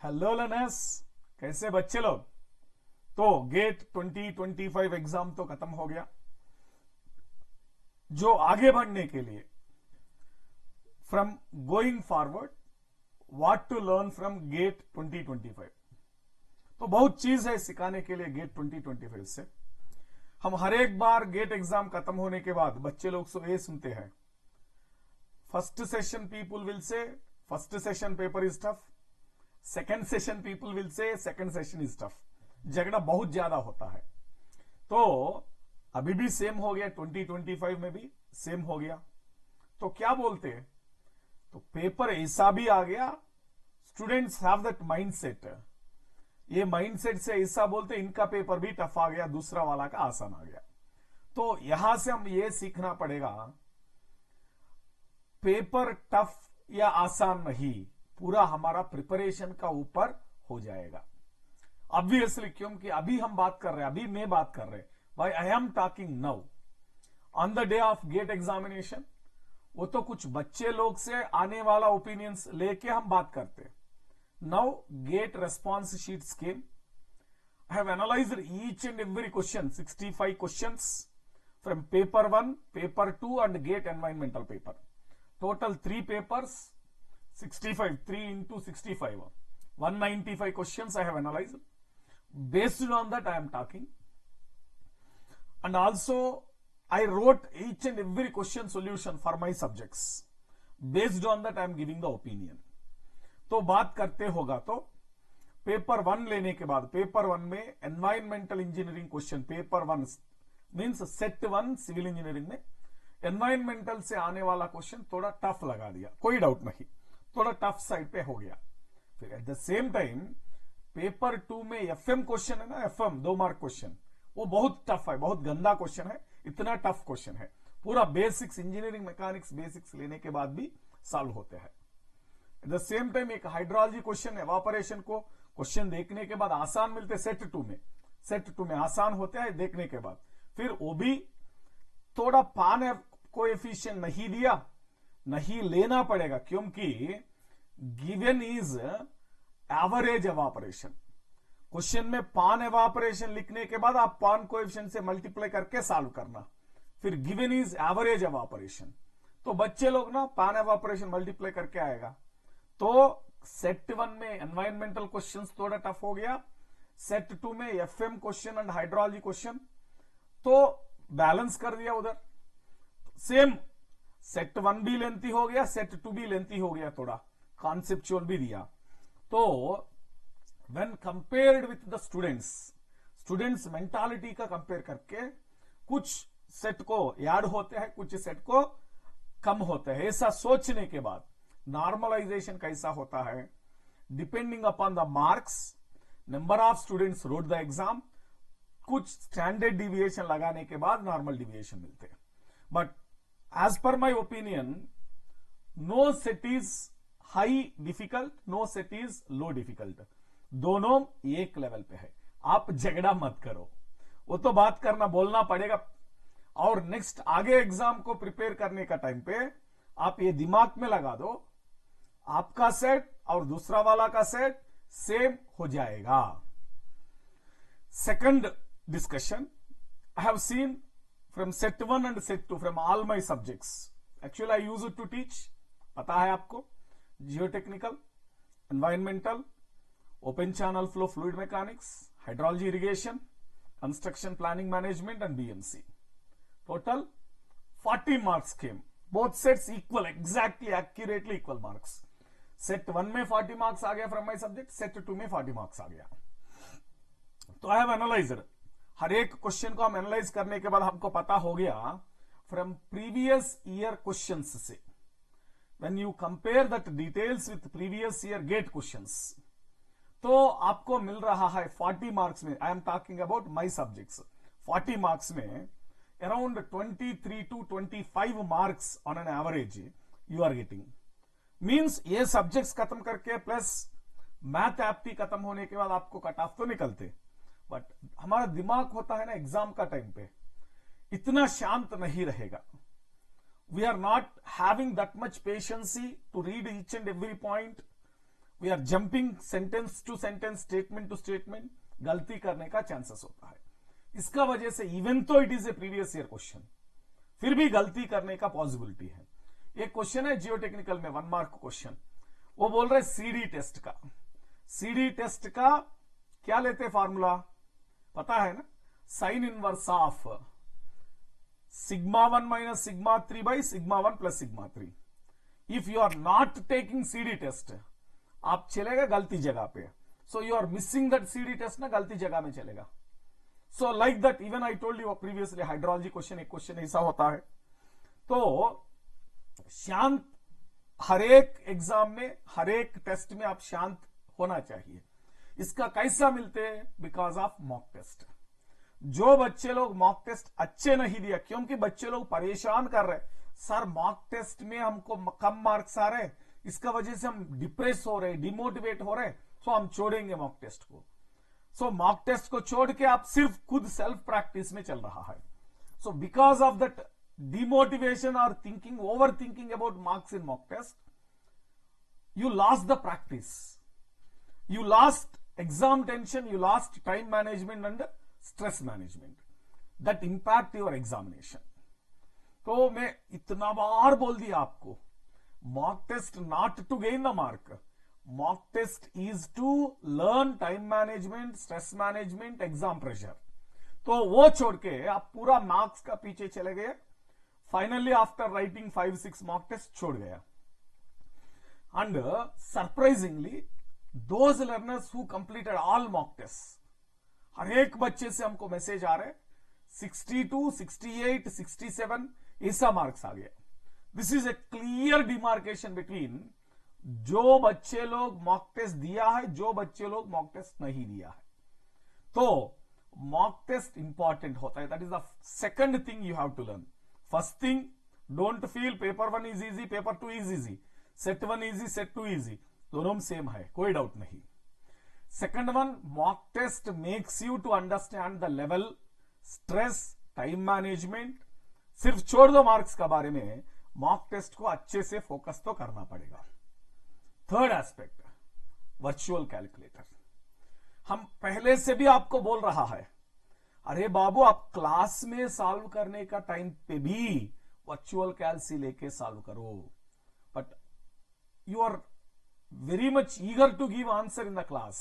Hello learners, कैसे बच्चे लोग। तो गेट 2025 एग्जाम तो खत्म हो गया। जो आगे बढ़ने के लिए from going forward what to learn from GATE 2025, तो बहुत चीज है सिखाने के लिए गेट 2025 से। हम हर एक बार गेट एग्जाम खत्म होने के बाद बच्चे लोग से ये सुनते हैं, first session people will say first session paper is tough, second session people will say second session is tough. झगड़ा बहुत ज्यादा होता है। तो अभी भी सेम हो गया, 2025 में भी सेम हो गया। तो क्या बोलते हैं, तो पेपर ऐसा भी आ गया, स्टूडेंट्स हैव दैट माइंडसेट। ये माइंडसेट से ऐसा बोलते इनका पेपर भी टफ आ गया, दूसरा वाला का आसान आ गया। तो यहां से हम ये सीखना पड़ेगा, पेपर टफ या आसान नहीं, पूरा हमारा प्रिपरेशन का ऊपर हो जाएगा। ऑब्वियसली, क्योंकि अभी हम बात कर रहे हैं, अभी मैं बात कर रहे हैं, why I am talking now on the day of GATE examination. वो तो कुछ बच्चे लोग से आने वाला ओपिनियंस लेके हम बात करते हैं। Now get response sheets came, I have analyzed each and every question, 65 questions from paper 1, paper 2 and GATE environmental paper. Total 3 papers, 65, 3 into 65, 195 questions I have analyzed. Based on that I am talking. And also I wrote each and every question solution for my subjects. Based on that I am giving the opinion. तो बात करते होगा तो paper 1 लेने के बाद paper 1 में environmental engineering question, paper 1 means set 1 civil engineering में एनवायरमेंटल से आने वाला क्वेश्चन थोड़ा टफ लगा दिया, कोई डाउट नहीं, थोड़ा टफ साइड पे हो गया। फिर at the same time paper 2 में एफएम क्वेश्चन है ना, एफएम 2 मार्क क्वेश्चन, वो बहुत टफ है, बहुत गंदा क्वेश्चन है, इतना टफ क्वेश्चन है, पूरा बेसिक्स इंजीनियरिंग मैकेनिक्स बेसिक्स लेने के बाद भी सॉल्व होते हैं। एट द सेम टाइम एक हाइड्रोलॉजी क्वेश्चन, एवापोरेशन को क्वेश्चन देखने के बाद आसान मिलते, सेट 2 में आसान होते हैं देखने के बाद। फिर वो भी थोड़ा पान कोएफिशिएंट नहीं दिया, नहीं लेना पड़ेगा, क्योंकि given is average evaporation. Question में पान एवापोरेशन लिखने के बाद आप पान कोएफिशिएंट से मल्टीप्लाई करके सॉल्व करना। फिर गिवन इज एवरेज एवापोरेशन, तो बच्चे लोग ना पान एवापोरेशन मल्टीप्लाई करके आएगा। तो सेट 1 में एनवायरमेंटल क्वेश्चंस थोड़ा टफ हो गया, सेट 2 में FM question and hydrology question तो बैलेंस कर दिया उधर। सेम सेट 1 भी लेंथी हो गया, सेट 2 भी लेंथी हो गया, थोड़ा कॉन्सेप्चुअल भी दिया। तो when compared with the students mentality का कंपेयर करके कुछ सेट को ऐड होते हैं, कुछ सेट को कम होते हैं, ऐसा सोचने के बाद नॉर्मलाइजेशन कैसा होता है, depending upon the marks, number of students wrote the exam, कुछ स्टैंडर्ड डिविएशन लगाने के बाद नॉर्मल डिविएशन मिलते हैं। But as per my opinion, no set is high difficult, no set is low difficult, दोनों एक लेवल पे है। आप झगड़ा मत करो, वो तो बात करना बोलना पड़ेगा। और नेक्स्ट आगे एग्जाम को प्रिपेयर करने का टाइम पे आप ये दिमाग में लगा दो, आपका सेट और दूसरा वाला का सेट सेम हो जाएगा। Second discussion, I have seen from set 1 and set 2 from all my subjects. Actually I use to teach, पता है आपको, geotechnical, environmental, open channel flow fluid mechanics, hydrology irrigation, construction planning management and BMC. Total 40 marks came, both sets equal, exactly accurately equal marks. Set 1 में 40 marks आ गया from my subject, set 2 में 40 marks आ गया। तो I have analysed, हर एक question को हम analyse करने के बाद हमको पता हो गया फ्रॉम प्रीवियस ईयर क्वेश्चंस से, when you compare that details with previous year GATE questions, तो आपको मिल रहा है 40 मार्क्स में, I am talking about my subjects, 40 marks में around 23 to 25 marks on an average you are getting. Means ये subjects खत्म करके प्लस मैथ एप्टी खत्म होने के बाद आपको कट ऑफ तो निकलते, बट हमारा दिमाग होता है ना एग्जाम का टाइम पे इतना शांत नहीं रहेगा। We are not having that much patience to read each and every point, we are jumping sentence to sentence, statement to statement, गलती करने का चांसेस होता है। इसका वजह से इवन तो it is A previous year question, फिर भी गलती करने का पॉसिबिलिटी है। एक क्वेश्चन है जियो टेक्निकल में 1 मार्क क्वेश्चन, वो बोल रहे सीडी टेस्ट का। सीडी टेस्ट का क्या लेते फॉर्मूला पता है ना, sine inverse of sigma 1 minus sigma 3 by sigma 1 plus sigma 3। If you are not taking CD test, आप चलेगा गलती जगह पे, so you are missing that CD test ना, गलती जगह में चलेगा। So like that even I told you previously hydrology question, एक क्वेश्चन ऐसा होता है। तो शांत, हर एक एग्जाम में, हर एक टेस्ट में आप शांत होना चाहिए। इसका कैसा मिलते हैं, बिकॉज ऑफ मॉक टेस्ट। जो बच्चे लोग मॉक टेस्ट अच्छे नहीं दिया, क्योंकि बच्चे लोग परेशान कर रहे, सर मॉक टेस्ट में हमको कम मार्क्स आ रहे, इसका वजह से हम डिप्रेस हो रहे, डिमोटिवेट हो रहे, तो हम छोड़ेंगे मॉक टेस्ट को। सो मॉक टेस्ट को छोड़ के आप सिर्फ खुद सेल्फ प्रैक्टिस में चल रहा है। So because of that demotivation or thinking, overthinking about marks in mock test, you lost the practice, you lost exam tension, you lost time management and stress management that impact your examination. तो मैं इतना बार बोल दिया आपको, mock test not to gain the mark, mock test is to learn time management, stress management, exam pressure। तो वो छोड़ के आप पूरा मार्क्स का पीछे चले गए। Finally after writing 5-6 mock test छोड़ गया। And surprisingly those learners who completed all mock test, हर एक बच्चे से हमको मैसेज आ रहे 62, 68, 67 ऐसा मार्क्स आ गया। This is a clear demarcation between जो बच्चे लोग मॉक टेस्ट दिया है, जो बच्चे लोग मॉक टेस्ट नहीं दिया है। तो मॉक टेस्ट इंपॉर्टेंट होता है, that is the second thing you have to learn. First thing, don't feel paper 1 is easy, paper 2 is easy, set 1 easy, set 2 easy, दोनों में सेम है, कोई डाउट नहीं। Second one, mock test makes you to understand the level, stress, time management। सिर्फ छोड़ दो marks का बारे में, मॉक टेस्ट को अच्छे से फोकस तो करना पड़ेगा। Third aspect, virtual calculator. हम पहले से भी आपको बोल रहा है, अरे बाबू आप क्लास में सॉल्व करने का टाइम पे भी वर्चुअल कैलसी लेके सॉल्व करो, but you are very much eager to give answer in the class.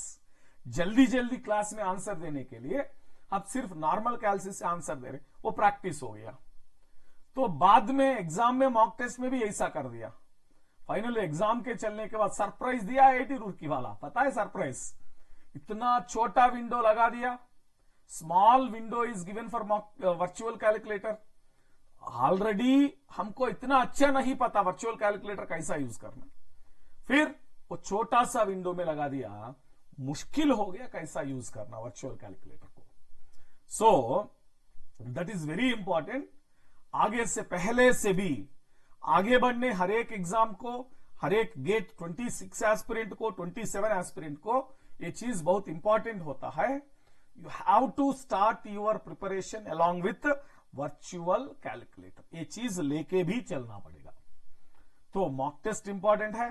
जल्दी जल्दी क्लास में आंसर देने के लिए आप सिर्फ नॉर्मल कैलसी से आंसर दे रहे, वो प्रैक्टिस हो गया। तो बाद में एग्जाम में मॉक टेस्ट में भी ऐसा कर दिया। फाइनली एग्जाम के चलने के बाद सरप्राइज दिया IIT रुड़की वाला, पता है सरप्राइज, इतना छोटा विंडो लगा दिया, small window is given for virtual calculator. Already हमको इतना अच्छा नहीं पता वर्चुअल कैलकुलेटर कैसा यूज करना, फिर वो छोटा सा विंडो में लगा दिया, मुश्किल हो गया कैसा यूज करना वर्चुअल कैलकुलेटर को। So that is very important. आगे से पहले से भी आगे बढ़ने, हर एक एग्जाम को, हर एक गेट 26 एस्पिरेंट को, 27 एस्पिरेंट को, ये चीज बहुत इंपॉर्टेंट होता है। You have to start your preparation along with virtual calculator, ये चीज लेके भी चलना पड़ेगा। तो मॉक टेस्ट इंपॉर्टेंट है,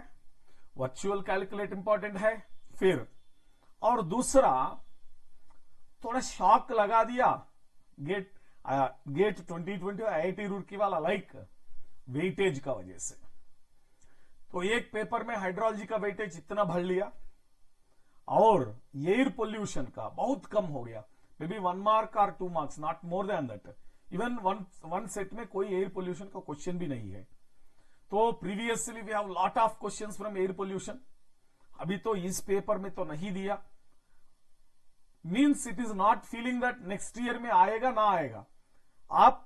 वर्चुअल कैलकुलेट इंपॉर्टेंट है। फिर और दूसरा, थोड़ा शॉक लगा दिया गेट 2020 IIT रुड़की वाला, लाइक वेटेज का वजह से। तो एक पेपर में हाइड्रोलॉजी का वेटेज इतना भर लिया और एयर पोल्यूशन का बहुत कम हो गया, मे बी 1 मार्क और 2 marks, not more than that. Even one set में कोई एयर पोल्यूशन का क्वेश्चन भी नहीं है। तो previously we have lot of questions from air pollution, अभी तो इस पेपर में तो नहीं दिया। Means it is not feeling that next year में आएगा ना आएगा, आप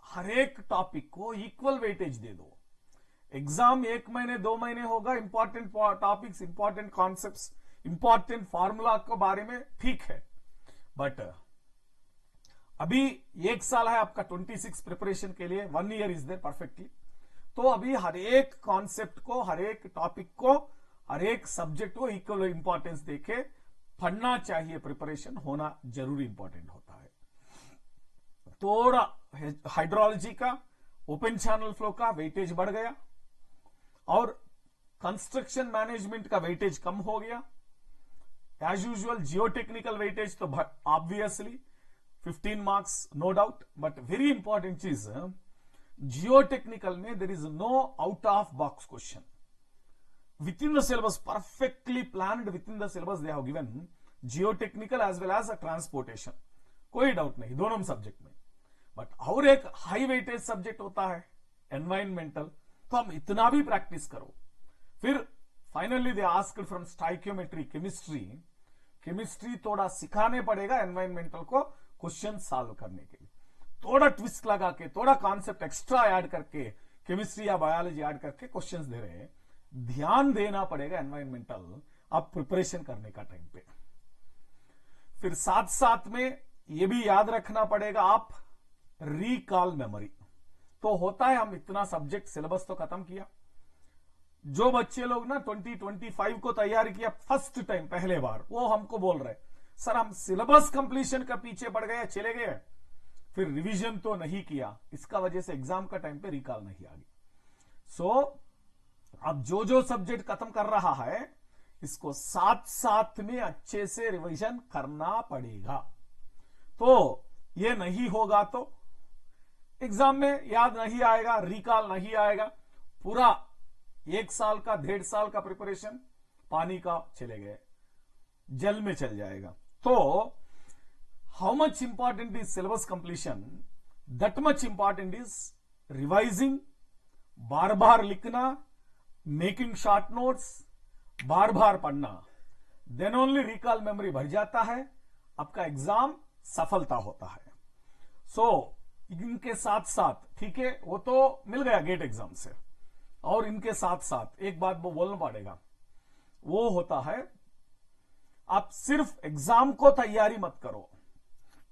हर एक टॉपिक को इक्वल वेटेज दे दो। एग्जाम 1 महीने 2 महीने होगा, important topics, important concepts, important formula के बारे में ठीक है, बट अभी 1 साल है आपका 26 प्रिपरेशन के लिए, 1 ईयर इज देयर परफेक्टली। तो अभी हर एक कॉन्सेप्ट को, हर एक टॉपिक को, हर एक सब्जेक्ट को इक्वल इंपॉर्टेंस देके पढ़ना चाहिए। प्रिपरेशन होना जरूरी इंपॉर्टेंट होता है। थोड़ा हाइड्रोलॉजी का, ओपन चैनल फ्लो का वेटेज बढ़ गया और कंस्ट्रक्शन मैनेजमेंट का वेटेज कम हो गया। As usual geotechnical weightage तो obviously 15 marks no doubt, but very important चीज, जियो टेक्निकल में there is no out of box question within the syllabus, perfectly planned within the syllabus they have given geotechnical as well as a transportation, कोई doubt नहीं दोनों subject में। But और एक high weightage subject होता है environmental, तो हम इतना भी प्रैक्टिस करो। फिर finally they asked from stoichiometry chemistry थोड़ा सिखाने पड़ेगा एनवायरमेंटल को क्वेश्चन सॉल्व करने के लिए, थोड़ा ट्विस्ट लगा के थोड़ा कॉन्सेप्ट एक्स्ट्रा ऐड करके केमिस्ट्री या बायोलॉजी ऐड करके क्वेश्चंस दे रहे हैं। ध्यान देना पड़ेगा एनवायरमेंटल आप प्रिपरेशन करने का टाइम पे। फिर साथ साथ में ये भी याद रखना पड़ेगा आप रिकॉल मेमोरी। तो होता है हम इतना सब्जेक्ट सिलेबस तो खत्म किया, जो बच्चे लोग ना 2025 को तैयारी किया फर्स्ट टाइम पहले बार, वो हमको बोल रहे सर हम सिलेबस कंप्लीशन का पीछे पड़ गए चले गए, फिर रिवीजन तो नहीं किया, इसका वजह से एग्जाम का टाइम पे रिकॉल नहीं आ गई। सो अब जो सब्जेक्ट खत्म कर रहा है इसको साथ साथ में अच्छे से रिवीजन करना पड़ेगा। तो ये नहीं होगा तो एग्जाम में याद नहीं आएगा, रिकॉल नहीं आएगा, पूरा 1 साल का 1.5 साल का प्रिपरेशन पानी का चले गए, जल में चल जाएगा। तो how much important is syllabus completion, that much important is revising, बार बार लिखना, मेकिंग शॉर्ट नोट्स, बार बार पढ़ना, देन ओनली रिकॉल मेमोरी बढ़ जाता है, आपका एग्जाम सफलता होता है। सो इनके साथ साथ ठीक है वो तो मिल गया गेट एग्जाम से, और इनके साथ साथ एक बात वो बोलना पड़ेगा, वो होता है आप सिर्फ एग्जाम को तैयारी मत करो।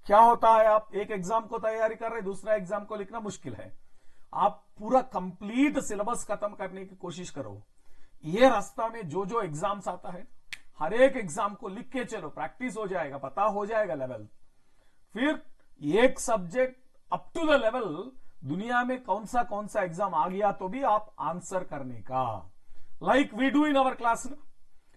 क्या होता है आप एक एग्जाम को तैयारी कर रहे, दूसरा एग्जाम को लिखना मुश्किल है, आप पूरा कंप्लीट सिलेबस खत्म करने की कोशिश करो। ये रास्ता में जो एग्जाम्स आता है हर एक एग्जाम को लिख के चलो, प्रैक्टिस हो जाएगा, पता हो जाएगा लेवल। फिर एक subject up to the level दुनिया में कौन सा एग्जाम आ गया तो भी आप आंसर करने का, like we do in our class.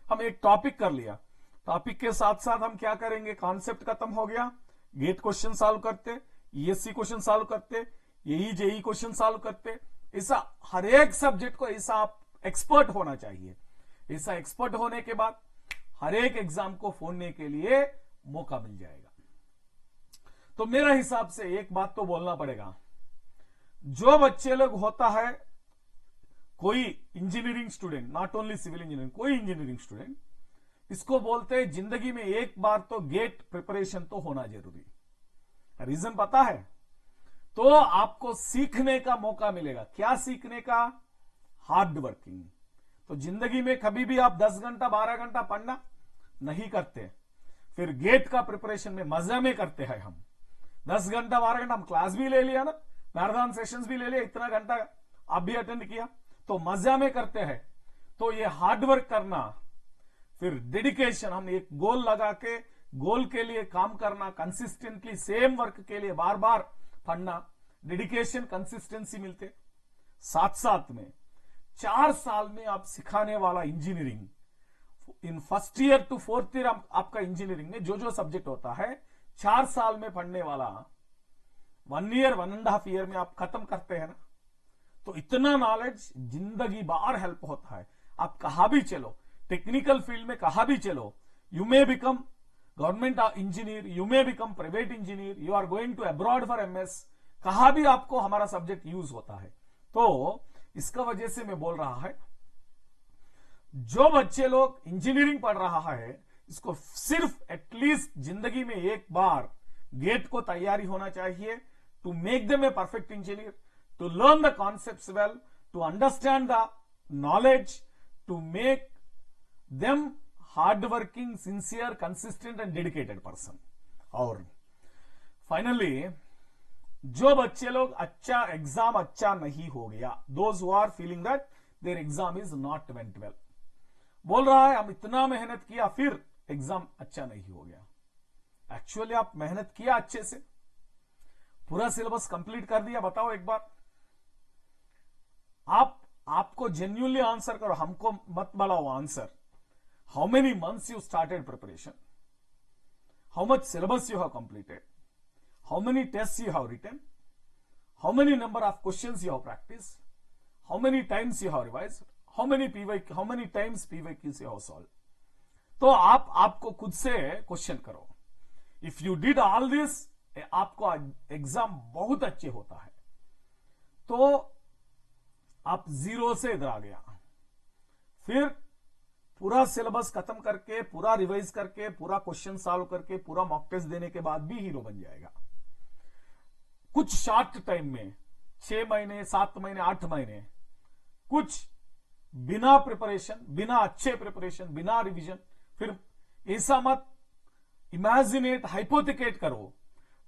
हम एक टॉपिक कर लिया, टॉपिक के साथ साथ हम क्या करेंगे, कॉन्सेप्ट खत्म हो गया, गेट क्वेश्चन सॉल्व करते, ईएससी क्वेश्चन सॉल्व करते, यही जेई क्वेश्चन सॉल्व करते। ऐसा हर एक सब्जेक्ट को ऐसा आप एक्सपर्ट होना चाहिए। ऐसा एक्सपर्ट होने के बाद हर एक एग्जाम को फोड़ने के लिए मौका मिल जाएगा। तो मेरा हिसाब से एक बात तो बोलना पड़ेगा, जो बच्चे लोग होता है कोई engineering student, not only civil engineering, कोई इंजीनियरिंग स्टूडेंट, इसको बोलते हैं जिंदगी में एक बार तो गेट प्रिपरेशन तो होना जरूरी। रीजन पता है? तो आपको सीखने का मौका मिलेगा। क्या सीखने का? Hard working. तो जिंदगी में कभी भी आप 10 घंटा 12 घंटा पढ़ना नहीं करते, फिर गेट का प्रिपरेशन में मजा में करते हैं हम। 10 घंटा 12 घंटा हम क्लास भी ले लिया ना, मैराथन सेशंस भी ले लिया, इतना घंटा आप भी अटेंड किया, तो मजा में करते हैं। तो ये हार्ड वर्क करना, फिर डेडिकेशन, हम एक गोल लगा के गोल के लिए काम करना, कंसिस्टेंटली सेम वर्क के लिए बार बार पढ़ना, डेडिकेशन कंसिस्टेंसी मिलते। साथ साथ में 4 साल में आप सिखाने वाला engineering, in first year to 4th year आपका इंजीनियरिंग में जो सब्जेक्ट होता है 4 साल में पढ़ने वाला 1 ईयर 1.5 ईयर में आप खत्म करते हैं ना, तो इतना नॉलेज जिंदगी बार हेल्प होता है। आप कहा भी चलो, टेक्निकल फील्ड में कहा भी चलो, you may become government engineer, you may become private engineer, you are going to abroad for MS, कहा भी आपको हमारा सब्जेक्ट यूज होता है। तो इसका वजह से मैं बोल रहा है, जो बच्चे लोग इंजीनियरिंग पढ़ रहा है इसको सिर्फ एटलीस्ट जिंदगी में एक बार गेट को तैयारी होना चाहिए, to make them a perfect engineer, to learn the concepts well, to understand the knowledge, to make them hard working, sincere, consistent and dedicated person. और फाइनली जो बच्चे लोग अच्छा एग्जाम अच्छा नहीं हो गया, those who are feeling that their exam is not went well, बोल रहा है हम इतना मेहनत किया फिर एग्जाम अच्छा नहीं हो गया। एक्चुअली आप मेहनत किया अच्छे से, पूरा सिलेबस कंप्लीट कर दिया, बताओ एक बार आप आपको जेन्युइनली आंसर करो, हमको मत बढ़ाओ answer. How many months you started preparation, how much syllabus you have completed, how many test you have written, how many number of questions you have practice, how many times you have revise, how many times PYQs you have solve. तो आपको खुद से question करो। If you did all this, आपको exam बहुत अच्छे होता है। तो आप 0 से इधर आ गया, फिर पूरा सिलेबस खत्म करके, पूरा रिवाइज करके, पूरा क्वेश्चन सॉल्व करके, पूरा मॉक टेस्ट देने के बाद भी हीरो बन जाएगा। कुछ शॉर्ट टाइम में 6 महीने, 7 महीने, 8 महीने, कुछ बिना प्रिपरेशन, बिना अच्छे प्रिपरेशन, बिना रिवीजन। फिर ऐसा मत इमेजिनेट, हाइपोथिकेट करो।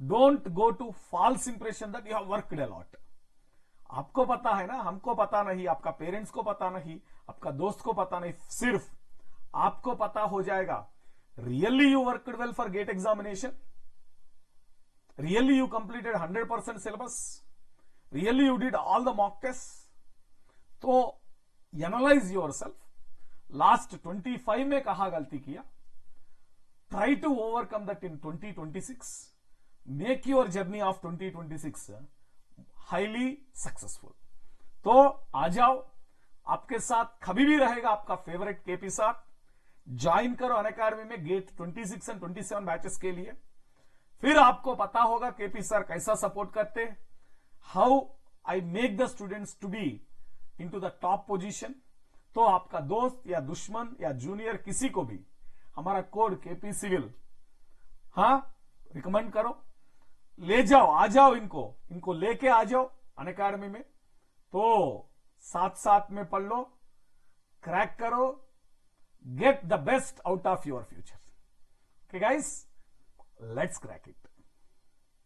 Don't go to false impression that you have worked a lot. आपको पता है ना, हमको पता नहीं, आपका पेरेंट्स को पता नहीं, आपका दोस्त को पता नहीं, सिर्फ आपको पता हो जाएगा। Really you worked well for GATE examination, really you completed 100% syllabus, really you did all the mock test. तो एनालाइज योरसेल्फ, लास्ट 25 में कहां गलती किया, try to overcome that in 2026, make your journey of 2026 highly successful. तो आ जाओ, आपके साथ कभी भी रहेगा आपका फेवरेट केपी सर। ज्वाइन करो अनअकैडमी में गेट 26 एंड 27 बैचेस के लिए। फिर आपको पता होगा केपी सर कैसा सपोर्ट करते, how I make the students to be into the top position. तो आपका दोस्त या दुश्मन या जूनियर किसी को भी हमारा कोड केपी सिविल रिकमेंड करो, ले जाओ, आ जाओ, इनको लेके आ जाओ अनअकैडमी में। तो साथ साथ में पढ़ लो, क्रैक करो, get the best out of your future. Okay guys, let's crack it.